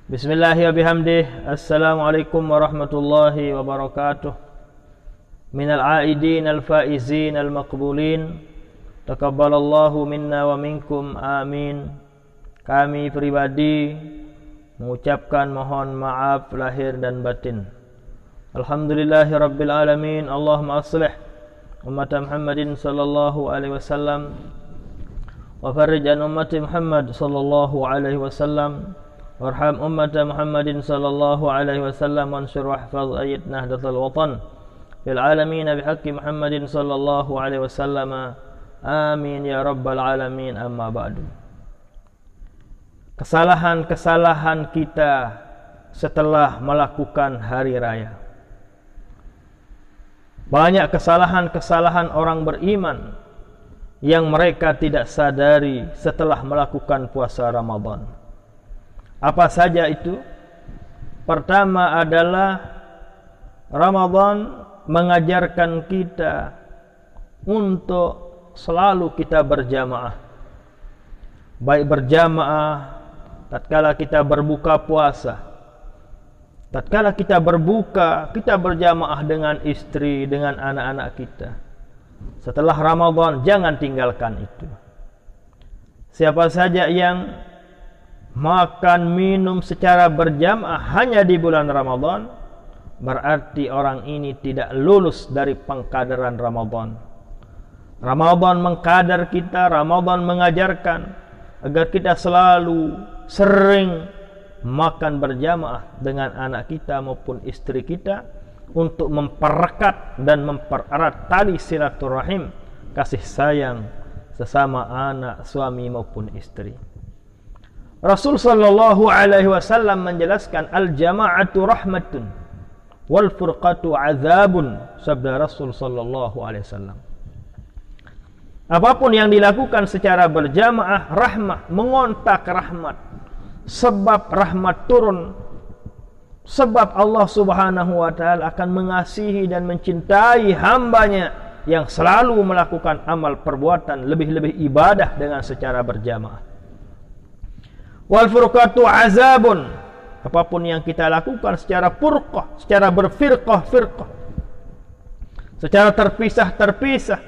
Bismillahi wa bihamdih. Assalamualaikum warahmatullahi wabarakatuh. Minal aidin al-faizin al-maqbulin. Taqabbalallahu minna wa minkum, amin. Kami pribadi mengucapkan mohon maaf lahir dan batin. Alhamdulillahi rabbil alamin. Allahumma aslih umat Muhammadin sallallahu alaihi wasallam wa farrij an ummati Muhammad sallallahu alaihi wasallam. Warham ummata Muhammadin sallallahu alaihi wasallam wansur wahfaz ayat nahdatul watan fil alamin bihaqqi Muhammadin sallallahu alaihi wasallam, amin ya rabbal alamin. Amma ba'du. Kesalahan-kesalahan kita setelah melakukan hari raya. Banyak kesalahan-kesalahan orang beriman yang mereka tidak sadari setelah melakukan puasa Ramadan. Apa saja itu? Pertama adalah Ramadan mengajarkan kita untuk selalu kita berjamaah. Baik berjamaah tatkala kita berbuka puasa, tatkala kita berbuka, kita berjamaah dengan istri, dengan anak-anak kita. Setelah Ramadan jangan tinggalkan itu. Siapa saja yang makan minum secara berjamaah hanya di bulan Ramadan, berarti orang ini tidak lulus dari pengkaderan Ramadan. Ramadan mengkadar kita, Ramadan mengajarkan agar kita selalu sering makan berjamaah dengan anak kita maupun istri kita untuk memperekat dan mempererat tali silaturahim, kasih sayang sesama anak, suami maupun istri. Rasul sallallahu alaihi wasallam menjelaskan al-jama'atu rahmatun wal furqatu azabun, sabda Rasul sallallahu alaihi wasallam. Apapun yang dilakukan secara berjamaah rahmat, mengontak rahmat. Sebab rahmat turun, sebab Allah Subhanahu wa taala akan mengasihi dan mencintai hambanya yang selalu melakukan amal perbuatan lebih-lebih ibadah dengan secara berjamaah. Wal furqatu azabun, apapun yang kita lakukan secara furqah, secara berfirqah-firqah, secara terpisah-terpisah,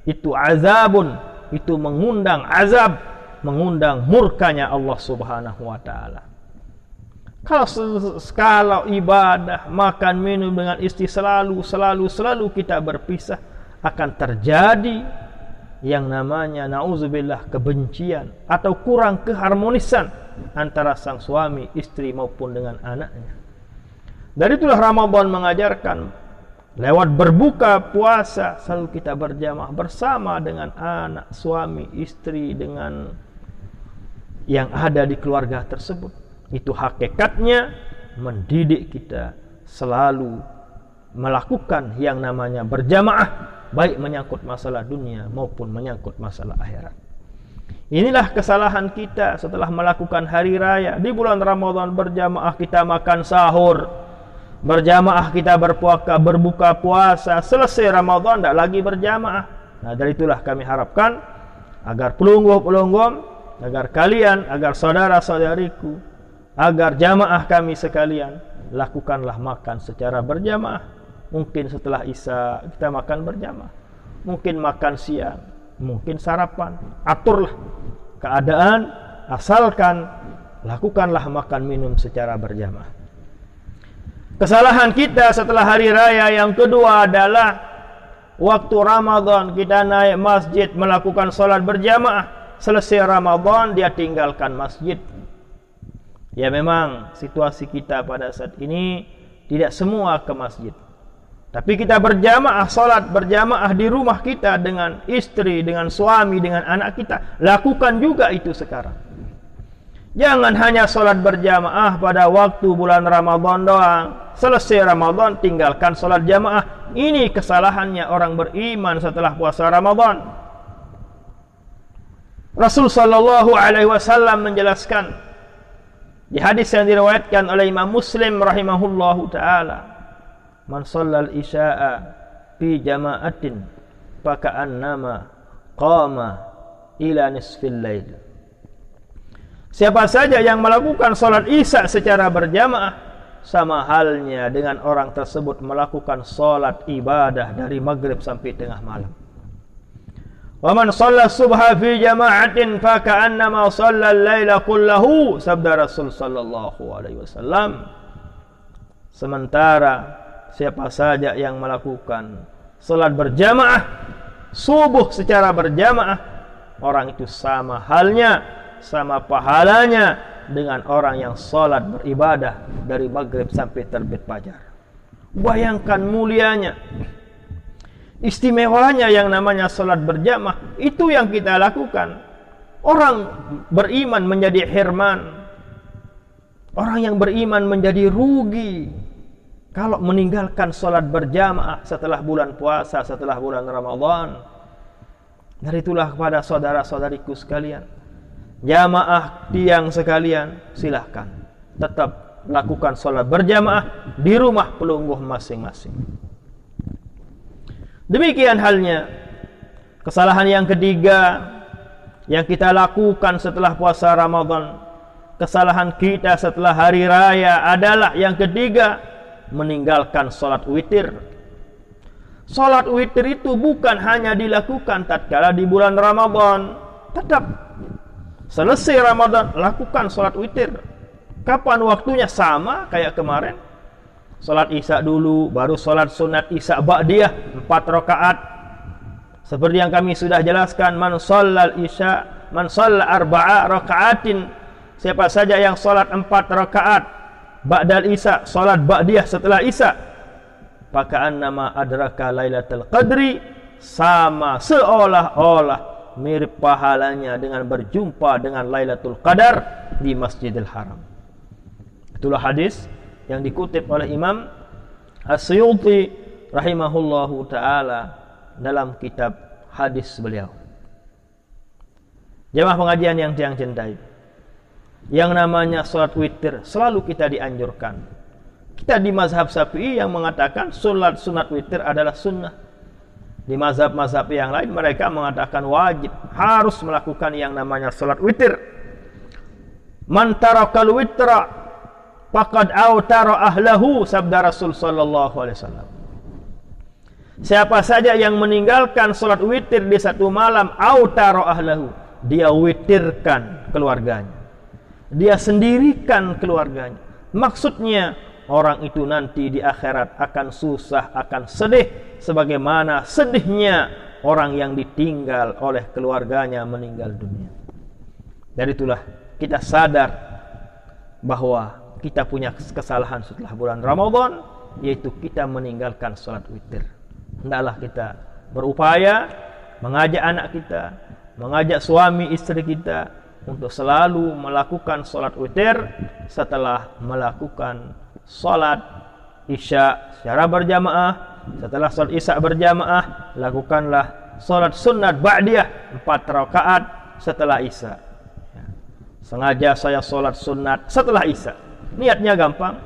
itu azabun, itu mengundang azab, mengundang murkanya Allah Subhanahu wa taala. Kalau ibadah, makan minum dengan istri selalu kita berpisah, akan terjadi yang namanya na'udzubillah kebencian atau kurang keharmonisan antara sang suami, istri maupun dengan anaknya. Dari itulah Ramadan mengajarkan lewat berbuka puasa selalu kita berjamaah bersama dengan anak, suami, istri, dengan yang ada di keluarga tersebut. Itu hakikatnya mendidik kita selalu melakukan yang namanya berjamaah, baik menyangkut masalah dunia maupun menyangkut masalah akhirat. Inilah kesalahan kita setelah melakukan hari raya. Di bulan Ramadan berjamaah kita makan sahur, berjamaah kita berbuka puasa. Selesai Ramadan tidak lagi berjamaah. Nah, dari itulah kami harapkan agar pelungguh-pelungguh, agar kalian, agar saudara-saudariku, agar jamaah kami sekalian, lakukanlah makan secara berjamaah. Mungkin setelah Isya kita makan berjamaah, mungkin makan siang, mungkin sarapan. Aturlah keadaan, asalkan lakukanlah makan minum secara berjamaah. Kesalahan kita setelah hari raya yang kedua adalah waktu Ramadan kita naik masjid melakukan sholat berjamaah. Selesai Ramadan dia tinggalkan masjid. Ya, memang situasi kita pada saat ini tidak semua ke masjid, tapi kita berjamaah, salat berjamaah di rumah kita dengan istri, dengan suami, dengan anak kita. Lakukan juga itu sekarang. Jangan hanya salat berjamaah pada waktu bulan Ramadan doang. Selesai Ramadan tinggalkan salat jamaah. Ini kesalahannya orang beriman setelah puasa Ramadan. Rasul sallallahu alaihi wasallam menjelaskan di hadis yang diriwayatkan oleh Imam Muslim rahimahullahu taala, man shallal isya'a fi jama'atin faka'annama qama ila nisfil lail. Siapa saja yang melakukan sholat isya secara berjamaah, sama halnya dengan orang tersebut melakukan sholat ibadah dari maghrib sampai tengah malam. Wa man shalla subha fi jama'atin fa ka'annama shalla al-laila kullahu, sabda Rasul sallallahu alaihi wasallam. Sementara siapa saja yang melakukan salat berjamaah subuh secara berjamaah, orang itu sama halnya, sama pahalanya dengan orang yang salat beribadah dari maghrib sampai terbit fajar. Bayangkan mulianya, istimewanya yang namanya salat berjamaah. Itu yang kita lakukan. Orang beriman menjadi hirman, orang yang beriman menjadi rugi kalau meninggalkan salat berjamaah setelah bulan puasa, setelah bulan Ramadan. Dari itulah kepada saudara-saudariku sekalian, jamaah tiang sekalian, silahkan tetap lakukan salat berjamaah di rumah pelungguh masing-masing. Demikian halnya kesalahan yang ketiga yang kita lakukan setelah puasa Ramadan, kesalahan kita setelah hari raya adalah yang ketiga, meninggalkan salat witir. Salat witir itu bukan hanya dilakukan tatkala di bulan Ramadan, tetap selesai Ramadan lakukan salat witir. Kapan waktunya? Sama kayak kemarin. Salat isya dulu, baru salat sunat isya ba'diyah 4 rakaat. Seperti yang kami sudah jelaskan, man shallal isya, man shalla arba'a raka'atin, siapa saja yang salat 4 rakaat ba'dal isya, salat ba'diyah setelah isya, faka'annama adraka lailatul qadri, sama seolah-olah mirip pahalanya dengan berjumpa dengan Lailatul Qadar di Masjidil Haram. Itulah hadis yang dikutip oleh Imam As-Suyuti rahimahullahu ta'ala dalam kitab hadis beliau. Jamaah pengajian yang saya cintai, yang namanya salat witir selalu kita dianjurkan. Kita di mazhab Syafi'i yang mengatakan salat sunat witir adalah sunnah. Di mazhab-mazhab yang lain mereka mengatakan wajib, harus melakukan yang namanya salat witir. Man tarakal witra faqad autara ahlahu, sabda Rasul sallallahu alaihi wasallam. Siapa saja yang meninggalkan salat witir di satu malam, autara ahlahu, dia witirkan keluarganya, dia sendirikan keluarganya. Maksudnya orang itu nanti di akhirat akan susah, akan sedih, sebagaimana sedihnya orang yang ditinggal oleh keluarganya meninggal dunia. Dari itulah kita sadar bahwa kita punya kesalahan setelah bulan Ramadan, yaitu kita meninggalkan salat witir. Hendaklah kita berupaya mengajak anak kita, mengajak suami istri kita untuk selalu melakukan salat witir setelah melakukan salat isya secara berjamaah. Setelah salat isya berjamaah, lakukanlah salat sunat ba'diyah 4 rakaat setelah isya. Sengaja saya salat sunat setelah isya. Niatnya gampang.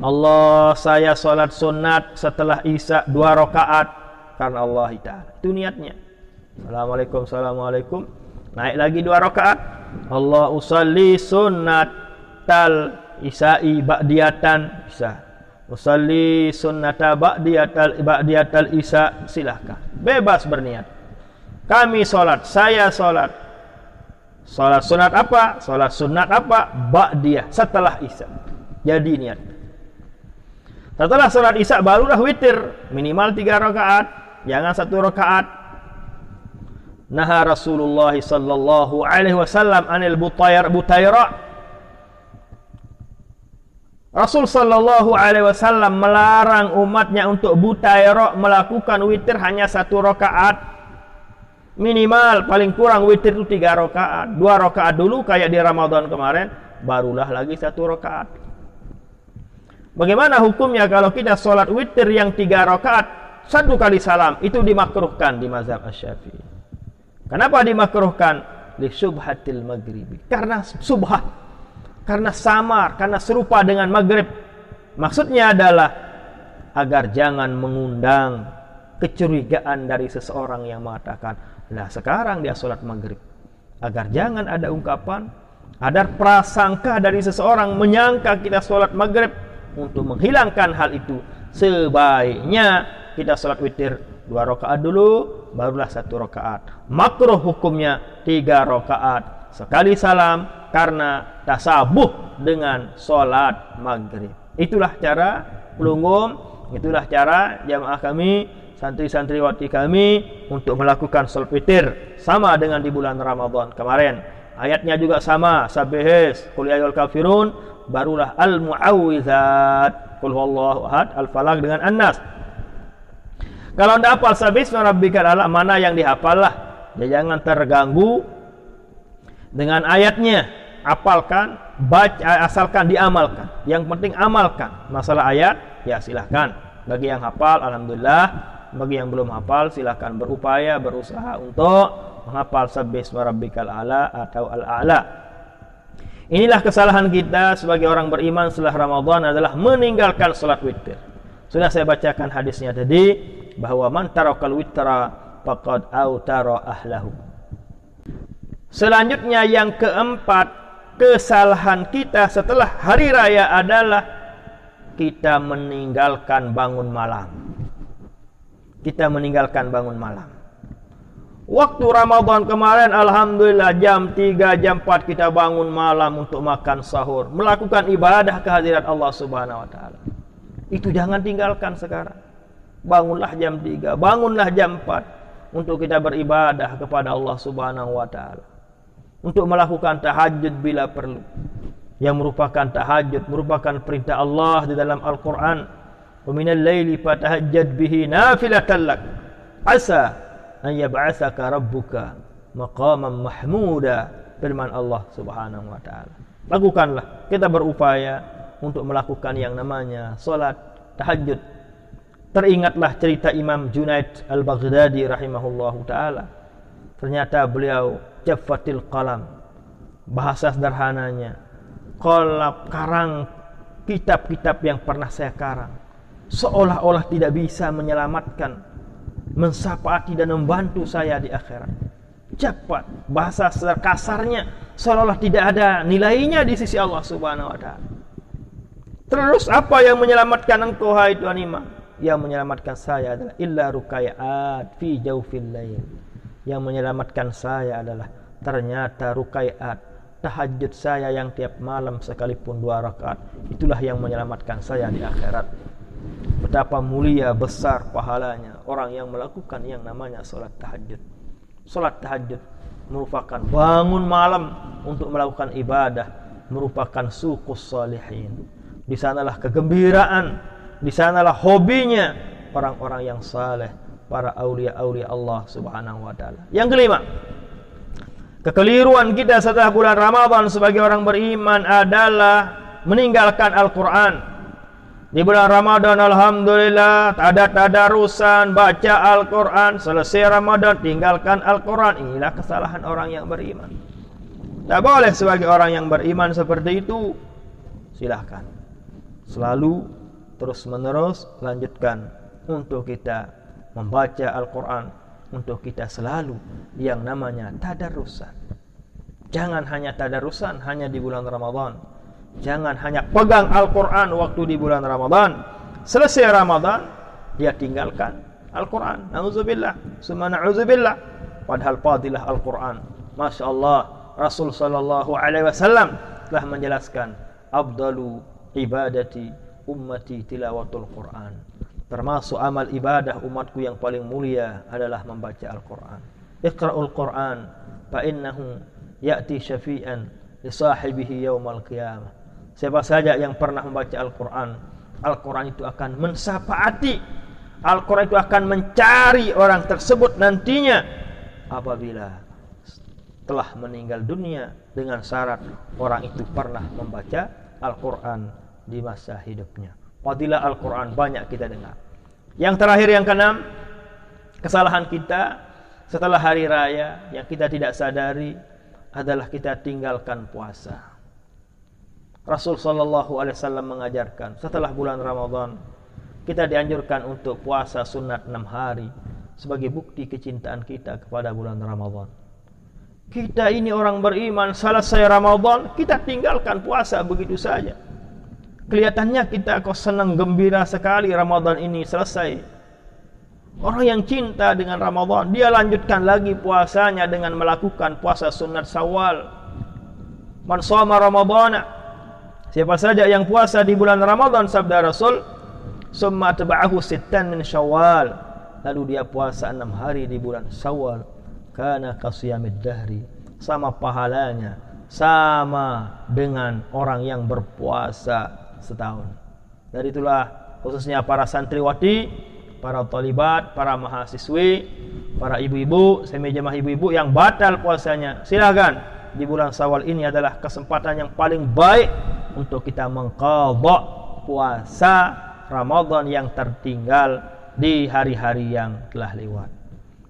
Allah, saya salat sunat setelah isya 2 rakaat karena Allah Ta'ala. Itu niatnya. Assalamualaikum, assalamualaikum. Naik lagi 2 rakaat. Allah usalli sunnatal isya'i ba'diyatan isya. Usalli sunnata ba'diyatal isya. Silahkan. Bebas berniat. Kami salat, saya salat. Salat sunat apa? Salat sunat apa? Ba'diyah, setelah isya. Jadi niat. Setelah salat isya barulah witir, minimal 3 rakaat, jangan 1 rakaat. Naha Rasulullah sallallahu alaihi wasallam anil butaira. Rasul sallallahu alaihi wasallam melarang umatnya untuk butaira, melakukan witir hanya 1 rakaat. Minimal paling kurang witir itu 3 rakaat. 2 rakaat dulu kayak di Ramadan kemarin, barulah lagi 1 rakaat. Bagaimana hukumnya kalau kita sholat witir yang 3 rakaat 1 kali salam? Itu dimakruhkan di mazhab Asy-Syafi'i. Kenapa dimakruhkan? Li syubhatil maghribi. Karena subhah, karena samar, karena serupa dengan maghrib. Maksudnya adalah agar jangan mengundang kecurigaan dari seseorang yang mengatakan, lah sekarang dia sholat maghrib. Agar jangan ada ungkapan, Ada prasangka dari seseorang menyangka kita sholat maghrib. Untuk menghilangkan hal itu, sebaiknya kita sholat witir 2 rakaat dulu, barulah 1 rakaat. Makruh hukumnya 3 rakaat sekali salam karena tasabuh dengan sholat maghrib. Itulah cara pelunggung, itulah cara jamaah kami, santri-santriwati kami untuk melakukan sholat witir sama dengan di bulan Ramadan kemarin. Ayatnya juga sama, Sabbihis, Qul ya ayyuhal kafirun, barulah al-mu'awwizat, Qul huwallahu ahad, al-falaq dengan an-nas. Kalau anda hafal Sabbihis rabbikal a'la, mana yang dihafal lah. Ya, jangan terganggu dengan ayatnya. Hafalkan, baca, asalkan diamalkan. Yang penting amalkan. Masalah ayat, ya silahkan. Bagi yang hafal, alhamdulillah. Bagi yang belum hafal, silahkan berupaya, berusaha untuk menghafal Sabbihis rabbikal a'la atau al-a'la. Inilah kesalahan kita sebagai orang beriman setelah Ramadan adalah meninggalkan salat witir. Sudah saya bacakan hadisnya tadi bahwa man tarakal witra faqad autara ahlahu. Selanjutnya yang keempat, kesalahan kita setelah hari raya adalah kita meninggalkan bangun malam. Kita meninggalkan bangun malam. Waktu Ramadan kemarin alhamdulillah jam 3, jam 4 kita bangun malam untuk makan sahur, melakukan ibadah kehadirat Allah Subhanahu wa taala. Itu jangan tinggalkan sekarang. Bangunlah jam 3, bangunlah jam 4 untuk kita beribadah kepada Allah Subhanahu wa taala. Untuk melakukan tahajud bila perlu. Yang merupakan tahajud merupakan perintah Allah di dalam Al-Qur'an. Wa minal laili fatahajjad bihi nafilatan lak. Asa an yab'atsaka rabbuka maqaman mahmuda, firman Allah Subhanahu wa taala. Lakukanlah, kita berupaya untuk melakukan yang namanya salat tahajud. Teringatlah cerita Imam Junaid Al-Baghdadi rahimahullahu taala. Ternyata beliau jaffatil qalam. Bahasa sederhananya, karang kitab-kitab yang pernah saya karang seolah-olah tidak bisa menyelamatkan, mensapaati dan membantu saya di akhirat. Cepat, bahasa kasarnya seolah-olah tidak ada nilainya di sisi Allah Subhanahu wa taala. Terus apa yang menyelamatkan engkau hai Tuhan Imam? Yang menyelamatkan saya adalah illa rukai'at fi jawfil lail. Yang menyelamatkan saya adalah ternyata rukai'at, tahajud saya yang tiap malam sekalipun 2 rakaat. Itulah yang menyelamatkan saya di akhirat. Betapa mulia besar pahalanya orang yang melakukan yang namanya salat tahajud. Salat tahajud merupakan bangun malam untuk melakukan ibadah, merupakan suqus salihin. Di sanalah kegembiraan, di sanalah hobinya orang-orang yang saleh, para aulia-aulia Allah Subhanahu wa taala. Yang kelima, kekeliruan kita setelah bulan Ramadan sebagai orang beriman adalah meninggalkan Al-Qur'an. Di bulan Ramadan alhamdulillah ada tadarusan, baca Al-Qur'an, selesai Ramadan tinggalkan Al-Qur'an. Inilah kesalahan orang yang beriman. Tak boleh sebagai orang yang beriman seperti itu. Silahkan selalu terus menerus lanjutkan untuk kita membaca Al-Qur'an, untuk kita selalu yang namanya tadarusan. Jangan hanya tadarusan hanya di bulan Ramadan. Jangan hanya pegang Al-Quran waktu di bulan Ramadan. Selesai Ramadan dia tinggalkan Al-Quran. Na'udzubillah, summa na'udzubillah. Padahal fadilah Al-Quran, Masya Allah, Rasul Sallallahu Alaihi Wasallam telah menjelaskan Abdalu ibadati ummati tilawatul Quran. Termasuk amal ibadah umatku yang paling mulia adalah membaca Al-Quran. Iqra'ul Quran fa innahu ya'ti syafi'an li sahibihi yaumal qiyamah. Siapa saja yang pernah membaca Al-Quran, Al-Quran itu akan mensafaati, Al-Quran itu akan mencari orang tersebut nantinya apabila telah meninggal dunia, dengan syarat orang itu pernah membaca Al-Quran di masa hidupnya. Fadilah Al-Quran banyak kita dengar. Yang terakhir, yang keenam, kesalahan kita setelah hari raya yang kita tidak sadari adalah kita tinggalkan puasa. Rasul Sallallahu Alaihi Wasallam mengajarkan setelah bulan Ramadan kita dianjurkan untuk puasa sunat 6 hari sebagai bukti kecintaan kita kepada bulan Ramadan. Kita ini orang beriman, selesai Ramadan kita tinggalkan puasa begitu saja. Kelihatannya kita kok senang gembira sekali Ramadan ini selesai. Orang yang cinta dengan Ramadan, dia lanjutkan lagi puasanya dengan melakukan puasa sunat Syawal. Man shoma Ramadhana, siapa saja yang puasa di bulan Ramadan, sabda Rasul, summa atba'ahu sittan min Syawal, lalu dia puasa 6 hari di bulan Syawal, kana kasiyamid dahri, sama pahalanya sama dengan orang yang berpuasa setahun. Dari itulah khususnya para santriwati, para talibat, para mahasiswi, para ibu-ibu, semijamah ibu-ibu yang batal puasanya, silakan. Di bulan Syawal ini adalah kesempatan yang paling baik untuk kita mengqadha puasa Ramadan yang tertinggal di hari-hari yang telah lewat.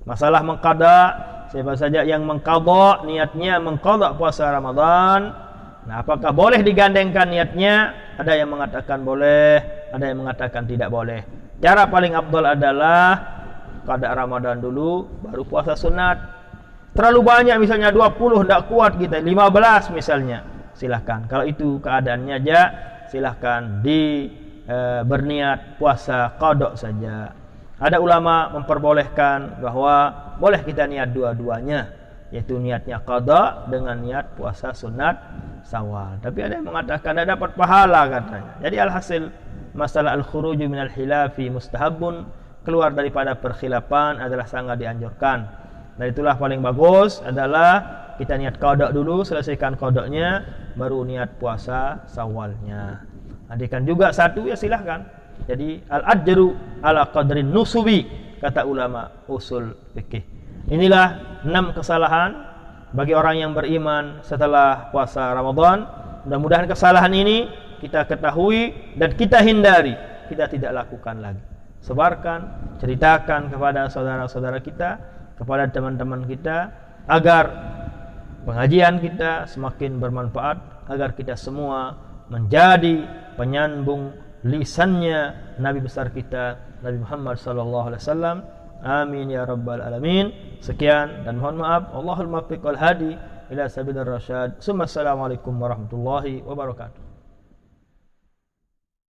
Masalah mengqadha, siapa saja yang mengqadha, niatnya mengqadha puasa Ramadan, nah apakah boleh digandengkan niatnya? Ada yang mengatakan boleh, ada yang mengatakan tidak boleh. Cara paling afdal adalah qada Ramadan dulu baru puasa sunat. Terlalu banyak misalnya 20 tidak kuat kita, 15 misalnya, silahkan. Kalau itu keadaannya aja, silahkan berniat puasa qada saja. Ada ulama memperbolehkan bahwa boleh kita niat dua-duanya, yaitu niatnya qada dengan niat puasa sunat Syawal. Tapi ada yang mengatakan tidak dapat pahala katanya. Jadi alhasil masalah al-khuruju minal khilafi mustahabun, keluar daripada perkhilafan adalah sangat dianjurkan. Dan itulah paling bagus adalah kita niat qada dulu, selesaikan qadanya, baru niat puasa Syawalnya. Adikan juga satu ya silahkan. Jadi al-ajru ala qadrin nusubi, kata ulama usul fikih. Inilah 6 kesalahan bagi orang yang beriman setelah puasa Ramadan. Mudah-mudahan kesalahan ini kita ketahui dan kita hindari, kita tidak lakukan lagi. Sebarkan, ceritakan kepada saudara-saudara kita, kepada teman-teman kita, agar pengajian kita semakin bermanfaat, agar kita semua menjadi penyambung lisannya Nabi besar kita, Nabi Muhammad SAW. Amin ya rabbal alamin. Sekian dan mohon maaf. Allahul muwaffiq wal hadi ila sabilir rasyad. Assalamualaikum warahmatullahi wabarakatuh.